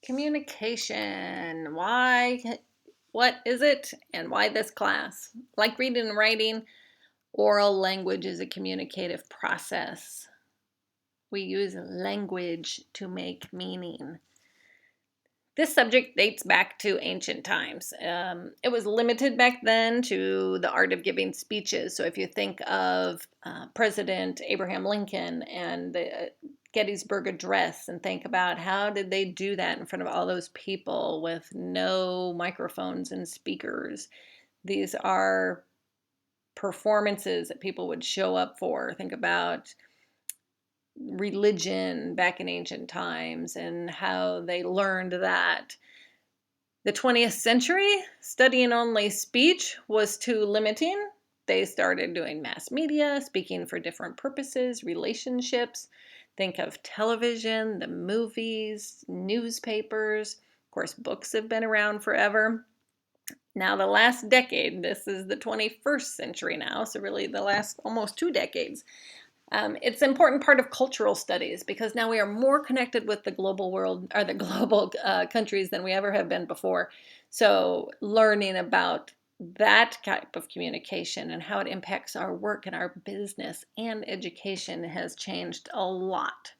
Communication. Why? What is it? And why this class? Like reading and writing, oral language is a communicative process. We use language to make meaning. This subject dates back to ancient times. It was limited back then to the art of giving speeches. So if you think of President Abraham Lincoln and the Gettysburg Address and think about how did they do that in front of all those people with no microphones and speakers. These are performances that people would show up for. Think about religion back in ancient times and how they learned that. The 20th century, studying only speech was too limiting. They started doing mass media, speaking for different purposes, relationships. Think of television, the movies, newspapers. Of course, books have been around forever. Now, the last decade, this is the 21st century now, so really the last almost 2 decades. It's an important part of cultural studies because now we are more connected with the global world or the global countries than we ever have been before. So learning about that type of communication and how it impacts our work and our business and education has changed a lot.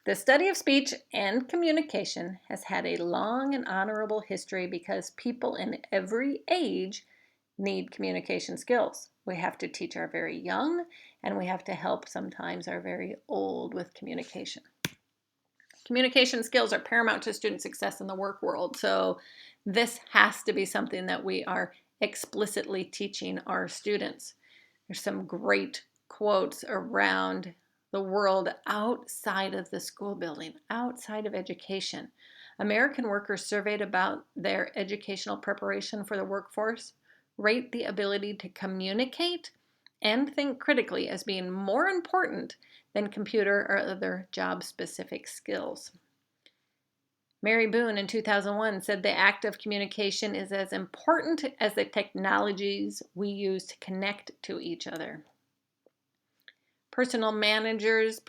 The study of speech and communication has had a long and honorable history because people in every age need communication skills. We have to teach our very young, and we have to help sometimes our very old with communication. Communication skills are paramount to student success in the work world, so this has to be something that we are explicitly teaching our students. There's some great quotes around the world outside of the school building, outside of education. American workers surveyed about their educational preparation for the workforce rate the ability to communicate and think critically as being more important than computer or other job-specific skills. Mary Boone in 2001 said the act of communication is as important as the technologies we use to connect to each other. Personnel managers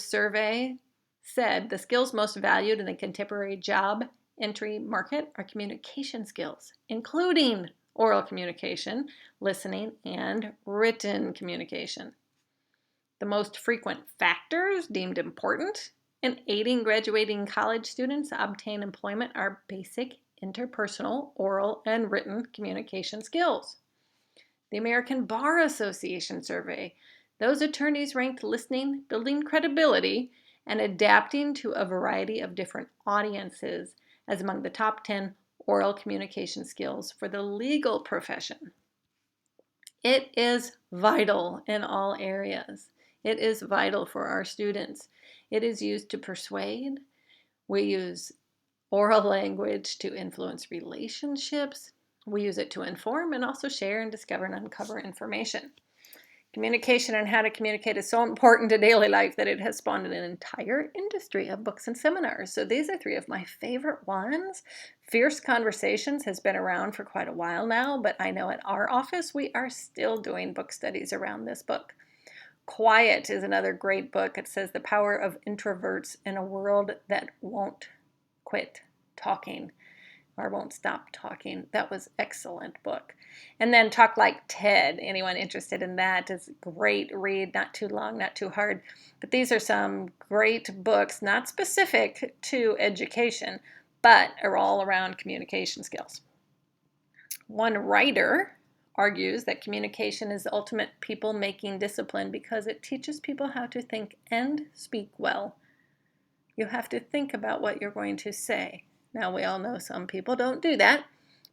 survey said the skills most valued in the contemporary job entry market are communication skills, including oral communication, listening, and written communication. The most frequent factors deemed important in aiding graduating college students obtain employment are basic interpersonal, oral, and written communication skills. The American Bar Association survey, those attorneys ranked listening, building credibility, and adapting to a variety of different audiences as among the top 10 oral communication skills for the legal profession. It is vital in all areas. It is vital for our students. It is used to persuade. We use oral language to influence relationships. We use it to inform and also share and discover and uncover information. Communication and how to communicate is so important to daily life that it has spawned an entire industry of books and seminars. So these are 3 of my favorite ones. Fierce Conversations has been around for quite a while now, but I know at our office we are still doing book studies around this book. Quiet is another great book. It says the power of introverts in a world that won't quit talking or won't stop talking. That was excellent book. And then Talk Like Ted. Anyone interested in that is a great read, not too long, not too hard. But these are some great books, not specific to education, but are all around communication skills. One writer argues that communication is the ultimate people-making discipline because it teaches people how to think and speak well. You have to think about what you're going to say. Now, we all know some people don't do that,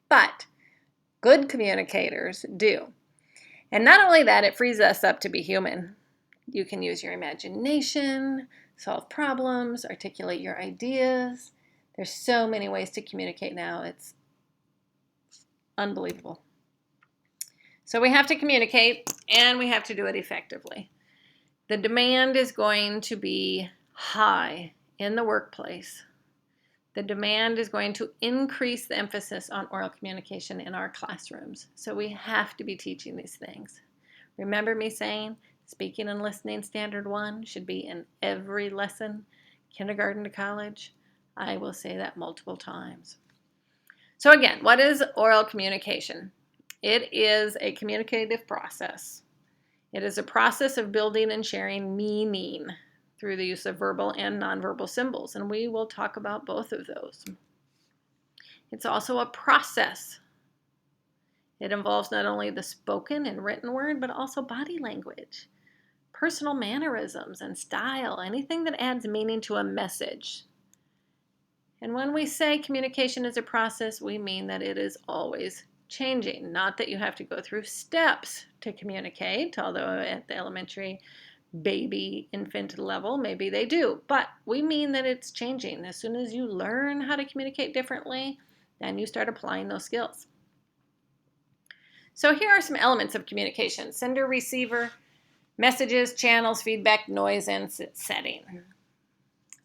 but good communicators do. And not only that, it frees us up to be human. You can use your imagination, solve problems, articulate your ideas. There's so many ways to communicate now. It's unbelievable. So we have to communicate, and we have to do it effectively. The demand is going to be high in the workplace. The demand is going to increase the emphasis on oral communication in our classrooms. So we have to be teaching these things. Remember me saying speaking and listening standard 1 should be in every lesson, kindergarten to college. I will say that multiple times. So again, what is oral communication? It is a communicative process. It is a process of building and sharing meaning through the use of verbal and nonverbal symbols, and we will talk about both of those. It's also a process. It involves not only the spoken and written word, but also body language, personal mannerisms and style, anything that adds meaning to a message. And when we say communication is a process, we mean that it is always changing. Not that you have to go through steps to communicate, although at the elementary, baby, infant level, maybe they do. But we mean that it's changing. As soon as you learn how to communicate differently, then you start applying those skills. So here are some elements of communication: sender, receiver, messages, channels, feedback, noise, and setting.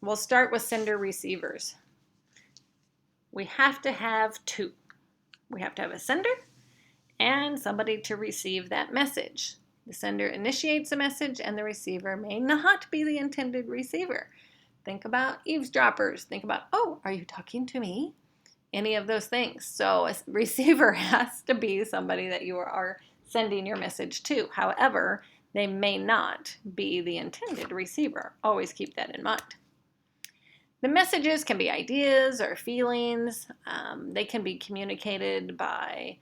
We'll start with sender receivers. We have to have two. We have to have a sender and somebody to receive that message. The sender initiates a message and the receiver may not be the intended receiver. Think about eavesdroppers. Think about, oh, are you talking to me? Any of those things. So a receiver has to be somebody that you are sending your message to. However, they may not be the intended receiver. Always keep that in mind. The messages can be ideas or feelings. They can be communicated by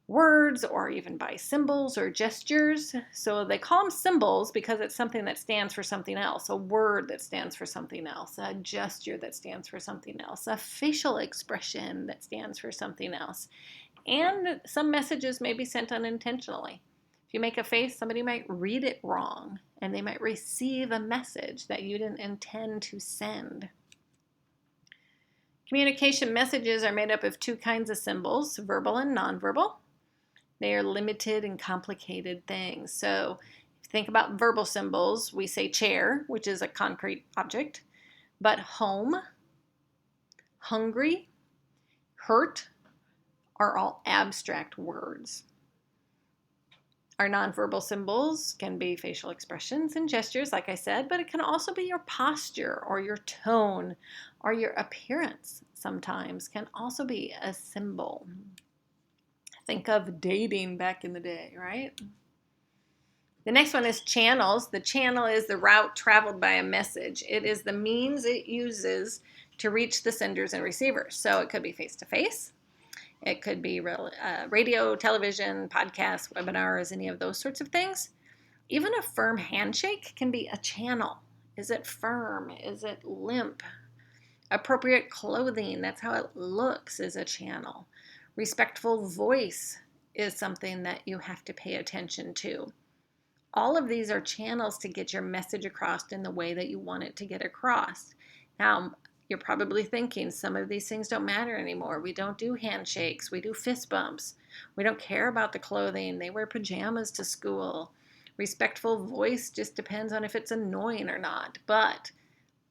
words or even by symbols or gestures. So they call them symbols because it's something that stands for something else, a word that stands for something else, a gesture that stands for something else, a facial expression that stands for something else. And some messages may be sent unintentionally. If you make a face, somebody might read it wrong and they might receive a message that you didn't intend to send. Communication messages are made up of two kinds of symbols, verbal and nonverbal. They are limited and complicated things. So if you think about verbal symbols, we say chair, which is a concrete object, but home, hungry, hurt are all abstract words. Our nonverbal symbols can be facial expressions and gestures, like I said, but it can also be your posture or your tone or your appearance sometimes can also be a symbol. Think of dating back in the day, right? The next one is channels. The channel is the route traveled by a message. It is the means it uses to reach the senders and receivers. So it could be face-to-face. It could be radio, television, podcasts, webinars, any of those sorts of things. Even a firm handshake can be a channel. Is it firm? Is it limp? Appropriate clothing, that's how it looks, is a channel. Respectful voice is something that you have to pay attention to. All of these are channels to get your message across in the way that you want it to get across. Now, you're probably thinking some of these things don't matter anymore. We don't do handshakes. We do fist bumps. We don't care about the clothing. They wear pajamas to school. Respectful voice just depends on if it's annoying or not. But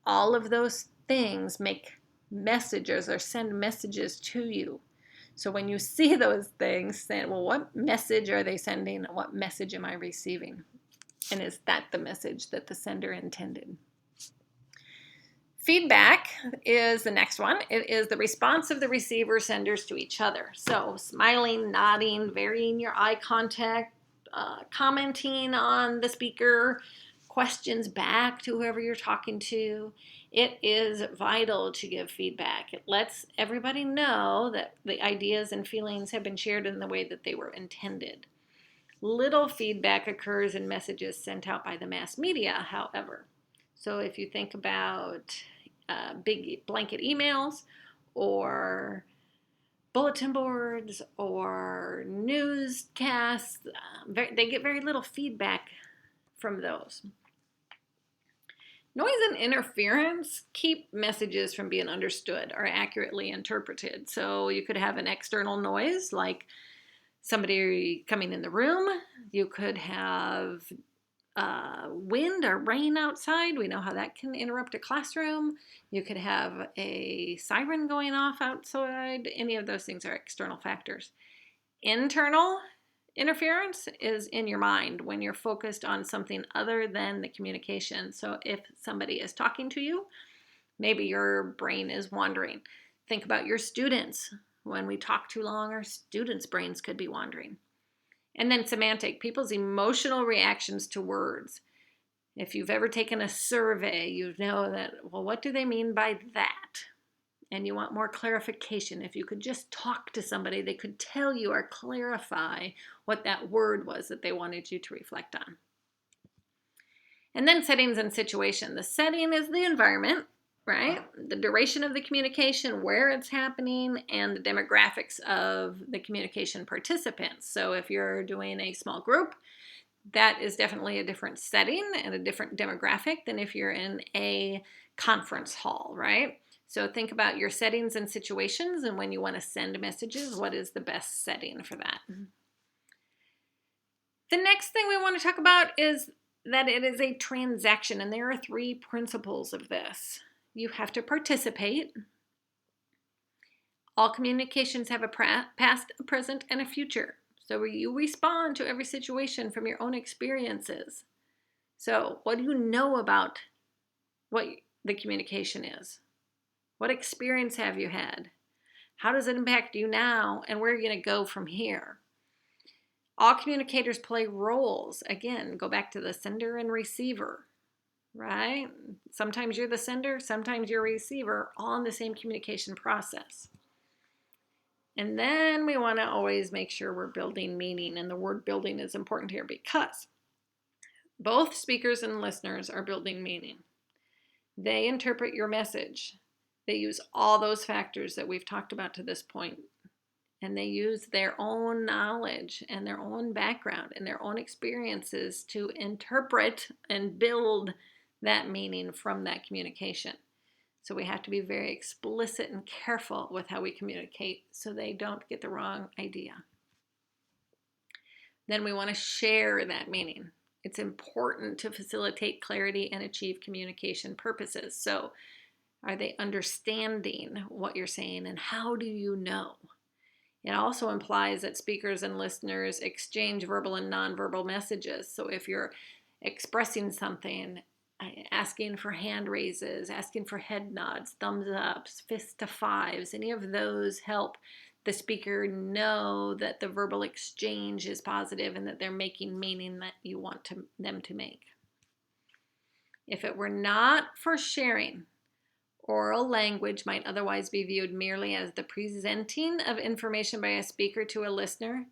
all of those things make messages or send messages to you. So when you see those things, say, well, what message are they sending? What message am I receiving? And is that the message that the sender intended? Feedback is the next one. It is the response of the receiver senders to each other. So smiling, nodding, varying your eye contact, commenting on the speaker, questions back to whoever you're talking to. It is vital to give feedback. It lets everybody know that the ideas and feelings have been shared in the way that they were intended. Little feedback occurs in messages sent out by the mass media, however. So if you think about big blanket emails or bulletin boards or newscasts, they get very little feedback from those. Noise and interference keep messages from being understood or accurately interpreted. So you could have an external noise like somebody coming in the room. You could have wind or rain outside. We know how that can interrupt a classroom. You could have a siren going off outside. Any of those things are external factors. Internal interference is in your mind when you're focused on something other than the communication. So if somebody is talking to you Maybe your brain is wandering. Think about your students. When we talk too long, our students' brains could be wandering. And then semantic, people's emotional reactions to words. If you've ever taken a survey, you know that, well, what do they mean by that? And you want more clarification. If you could just talk to somebody, they could tell you or clarify what that word was that they wanted you to reflect on. And then settings and situation. The setting is the environment, right? The duration of the communication, where it's happening, and the demographics of the communication participants. So if you're doing a small group, that is definitely a different setting and a different demographic than if you're in a conference hall, right? So think about your settings and situations, and when you want to send messages, what is the best setting for that? The next thing we want to talk about is that it is a transaction, and there are 3 principles of this. You have to participate. All communications have a past, a present, and a future. So you respond to every situation from your own experiences. So what do you know about what the communication is? What experience have you had? How does it impact you now? And where are you going to go from here? All communicators play roles. Again, go back to the sender and receiver, right? Sometimes you're the sender, sometimes you're a receiver, all in the same communication process. And then we want to always make sure we're building meaning. And the word building is important here because both speakers and listeners are building meaning. They interpret your message. They use all those factors that we've talked about to this point. And they use their own knowledge and their own background and their own experiences to interpret and build that meaning from that communication. So we have to be very explicit and careful with how we communicate so they don't get the wrong idea. Then we want to share that meaning. It's important to facilitate clarity and achieve communication purposes. So are they understanding what you're saying, and how do you know? It also implies that speakers and listeners exchange verbal and nonverbal messages. So if you're expressing something, asking for hand raises, asking for head nods, thumbs ups, fist to fives, any of those help the speaker know that the verbal exchange is positive and that they're making meaning that you want them to make. If it were not for sharing, oral language might otherwise be viewed merely as the presenting of information by a speaker to a listener,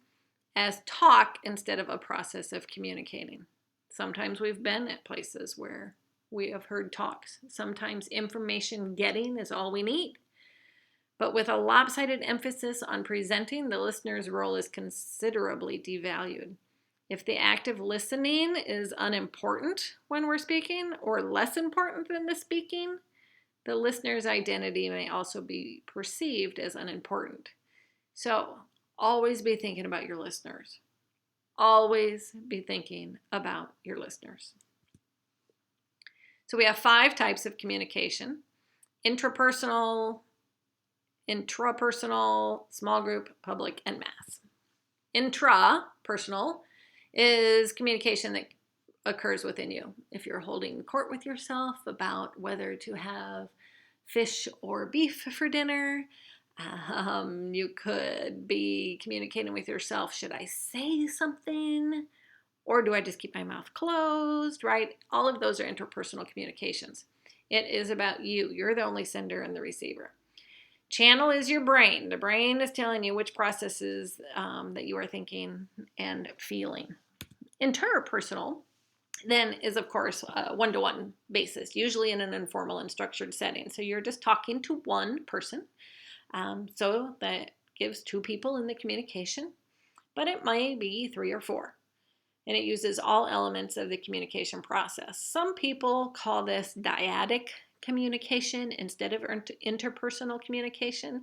as talk instead of a process of communicating. Sometimes we've been at places where we have heard talks. Sometimes information getting is all we need. But with a lopsided emphasis on presenting, the listener's role is considerably devalued. If the act of listening is unimportant when we're speaking, or less important than the speaking, the listener's identity may also be perceived as unimportant. So always be thinking about your listeners. Always be thinking about your listeners. So we have 5 types of communication: intrapersonal, small group, public, and mass. Intrapersonal is communication that occurs within you. If you're holding court with yourself about whether to have fish or beef for dinner, you could be communicating with yourself. Should I say something? Or do I just keep my mouth closed, right? All of those are interpersonal communications. It is about you. You're the only sender and the receiver. Channel is your brain. The brain is telling you which processes that you are thinking and feeling. Interpersonal then is, of course, a one-to-one basis, usually in an informal and structured setting. So you're just talking to one person. So that gives 2 people in the communication, but it may be 3 or 4. And it uses all elements of the communication process. Some people call this dyadic communication instead of interpersonal communication.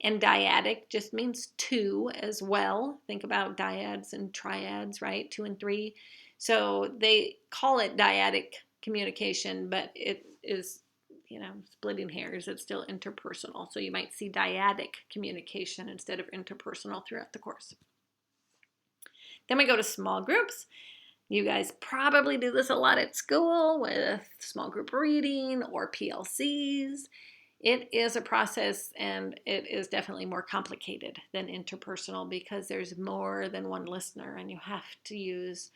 And dyadic just means 2 as well. Think about dyads and triads, right? 2 and 3. So they call it dyadic communication, but it is, splitting hairs. It's still interpersonal. So you might see dyadic communication instead of interpersonal throughout the course. Then we go to small groups. You guys probably do this a lot at school with small group reading or PLCs. It is a process, and it is definitely more complicated than interpersonal because there's more than one listener, and you have to use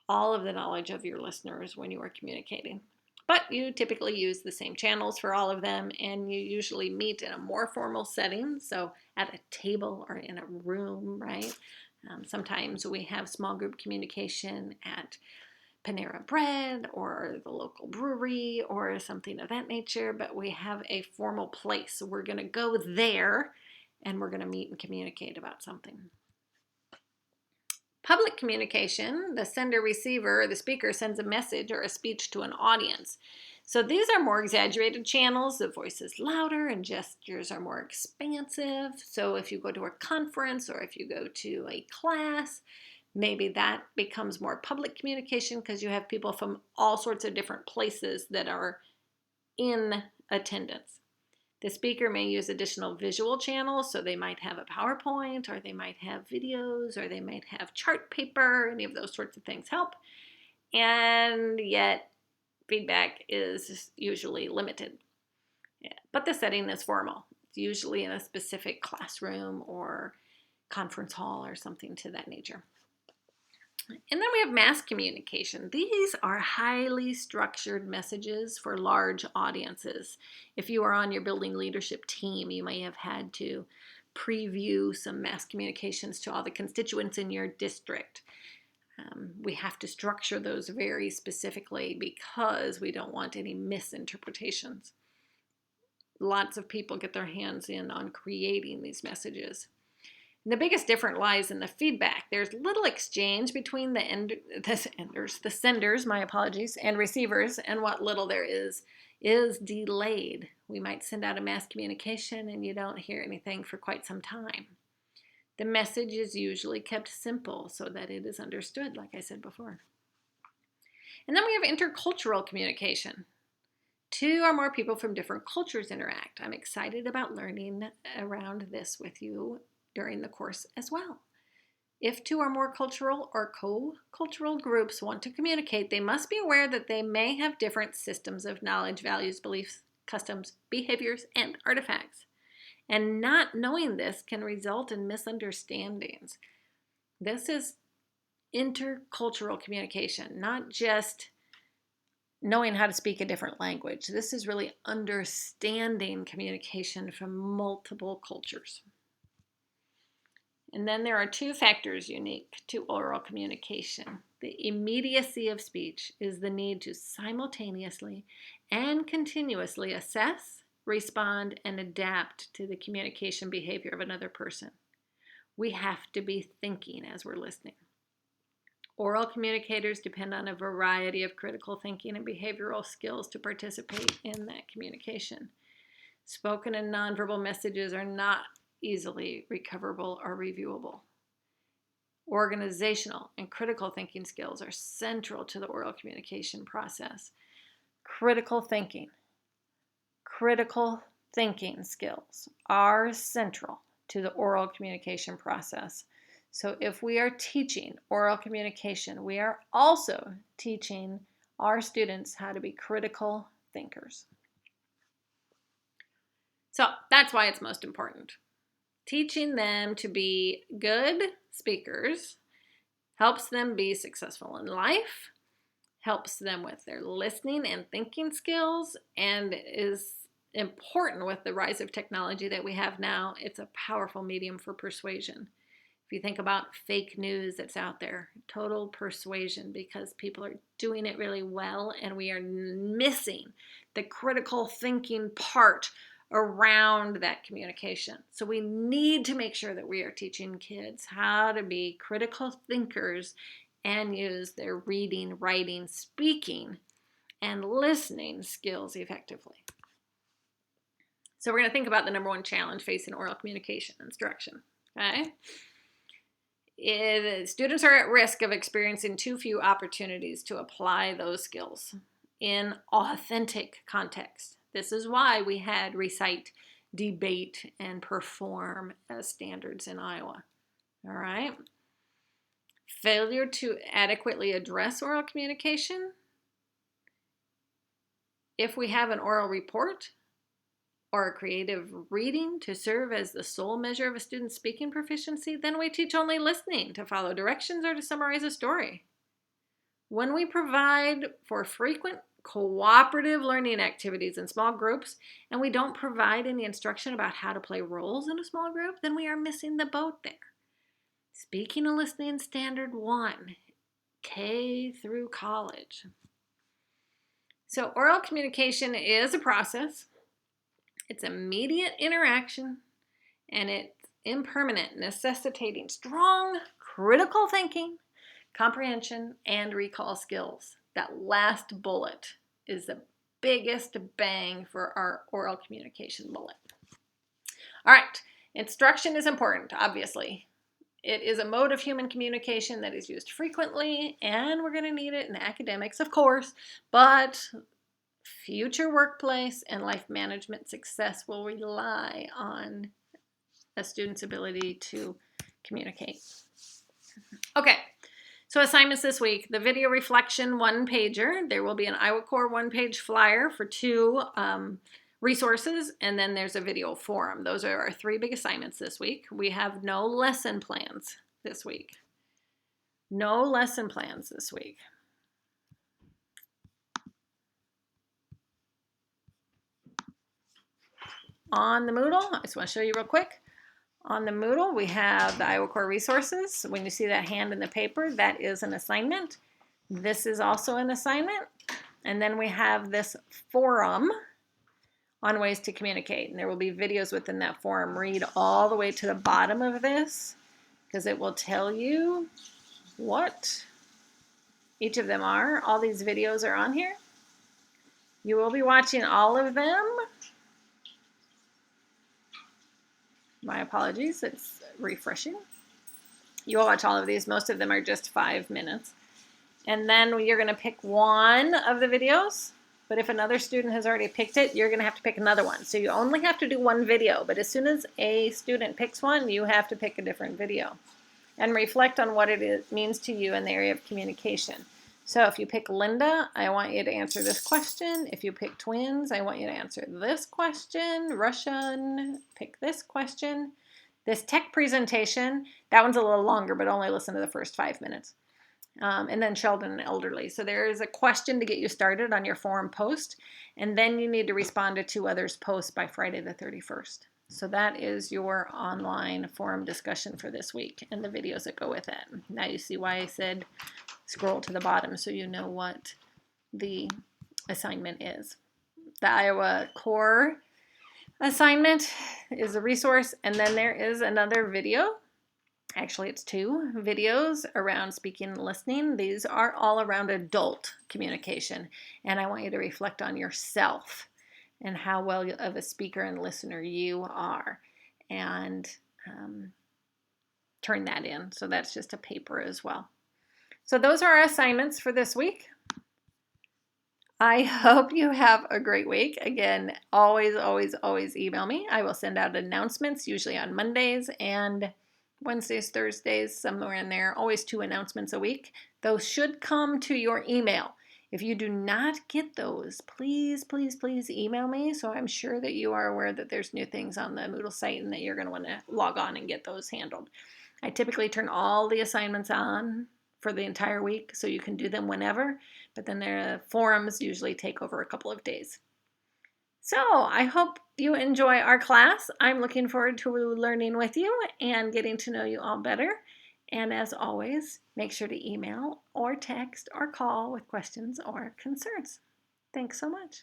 all of the knowledge of your listeners when you are communicating. But you typically use the same channels for all of them, and you usually meet in a more formal setting, so at a table or in a room, right? Sometimes we have small group communication at Panera Bread or the local brewery or something of that nature, but we have a formal place. So we're going to go there and we're going to meet and communicate about something. Public communication, the sender, receiver, or the speaker sends a message or a speech to an audience. So these are more exaggerated channels. The voice is louder and gestures are more expansive. So if you go to a conference or if you go to a class, maybe that becomes more public communication because you have people from all sorts of different places that are in attendance. The speaker may use additional visual channels, so they might have a PowerPoint, or they might have videos, or they might have chart paper. Any of those sorts of things help. And yet, feedback is usually limited. Yeah. But the setting is formal. It's usually in a specific classroom or conference hall or something to that nature. And then we have mass communication. These are highly structured messages for large audiences. If you are on your building leadership team, you may have had to preview some mass communications to all the constituents in your district. We have to structure those very specifically because we don't want any misinterpretations. Lots of people get their hands in on creating these messages. And the biggest difference lies in the feedback. There's little exchange between the senders, my apologies, and receivers, and what little there is delayed. We might send out a mass communication and you don't hear anything for quite some time. The message is usually kept simple so that it is understood, like I said before. And then we have intercultural communication. Two or more people from different cultures interact. I'm excited about learning around this with you during the course as well. If two or more cultural or co-cultural groups want to communicate, they must be aware that they may have different systems of knowledge, values, beliefs, customs, behaviors, and artifacts. And not knowing this can result in misunderstandings. This is intercultural communication, not just knowing how to speak a different language. This is really understanding communication from multiple cultures. And then there are two factors unique to oral communication. The immediacy of speech is the need to simultaneously and continuously assess, respond, and adapt to the communication behavior of another person. We have to be thinking as we're listening. Oral communicators depend on a variety of critical thinking and behavioral skills to participate in that communication. Spoken and nonverbal messages are not easily recoverable or reviewable. Organizational and critical thinking skills are central to the oral communication process. Critical thinking skills are central to the oral communication process. So if we are teaching oral communication, we are also teaching our students how to be critical thinkers. So that's why it's most important. Teaching them to be good speakers helps them be successful in life, helps them with their listening and thinking skills, and is important with the rise of technology that we have now. It's a powerful medium for persuasion. If you think about fake news that's out there, total persuasion because people are doing it really well and we are missing the critical thinking part around that communication. So we need to make sure that we are teaching kids how to be critical thinkers and use their reading, writing, speaking, and listening skills effectively. So we're going to think about the number one challenge facing oral communication instruction. Okay? Students are at risk of experiencing too few opportunities to apply those skills in authentic context. This is why we had recite, debate, and perform as standards in Iowa. All right? failure to adequately address oral communication. If we have an oral report or a creative reading to serve as the sole measure of a student's speaking proficiency, then we teach only listening to follow directions or to summarize a story. When we provide for frequent cooperative learning activities in small groups, and we don't provide any instruction about how to play roles in a small group, then we are missing the boat there. Speaking and Listening Standard 1, K through college. So oral communication is a process. It's immediate interaction, and it's impermanent, necessitating strong critical thinking, comprehension, and recall skills. That last bullet is the biggest bang for our oral communication bullet. All right, instruction is important, obviously. It is a mode of human communication that is used frequently, and we're going to need it in academics, of course, but future workplace and life management success will rely on a student's ability to communicate. Okay, so assignments this week. The video reflection one-pager. There will be an Iowa Core one-page flyer for 2 resources, and then there's a video forum. Those are our 3 big assignments this week. We have no lesson plans this week. No lesson plans this week. On the Moodle, I just want to show you real quick. On the Moodle, we have the Iowa Core resources. When you see that hand in the paper, that is an assignment. This is also an assignment. And then we have this forum on ways to communicate. And there will be videos within that forum. Read all the way to the bottom of this, because it will tell you what each of them are. All these videos are on here. You will be watching all of them. My apologies, it's refreshing. You will watch all of these. Most of them are just 5 minutes. And then you're going to pick one of the videos. But if another student has already picked it, you're going to have to pick another one. So you only have to do one video. But as soon as a student picks one, you have to pick a different video. And reflect on what it means to you in the area of communication. So if you pick Linda, I want you to answer this question. If you pick twins, I want you to answer this question. Russian, pick this question. This tech presentation, that one's a little longer, but only listen to the first 5 minutes. And then Sheldon and elderly. So there is a question to get you started on your forum post, and then you need to respond to 2 others' posts by Friday the 31st. So that is your online forum discussion for this week and the videos that go with it. Now you see why I said scroll to the bottom so you know what the assignment is. The Iowa Core assignment is a resource, and then there is another video. Actually, it's 2 videos around speaking and listening. These are all around adult communication, and I want you to reflect on yourself and how well of a speaker and listener you are, and turn that in. So that's just a paper as well. So those are our assignments for this week. I hope you have a great week. Again, always, always, always email me. I will send out announcements, usually on Mondays and Wednesdays, Thursdays, somewhere in there. Always 2 announcements a week. Those should come to your email. If you do not get those, please, please, please email me, so I'm sure that you are aware that there's new things on the Moodle site and that you're going to want to log on and get those handled. I typically turn all the assignments on for the entire week, so you can do them whenever, but then the forums usually take over a couple of days. So I hope you enjoy our class. I'm looking forward to learning with you and getting to know you all better. And as always, make sure to email or text or call with questions or concerns. Thanks so much.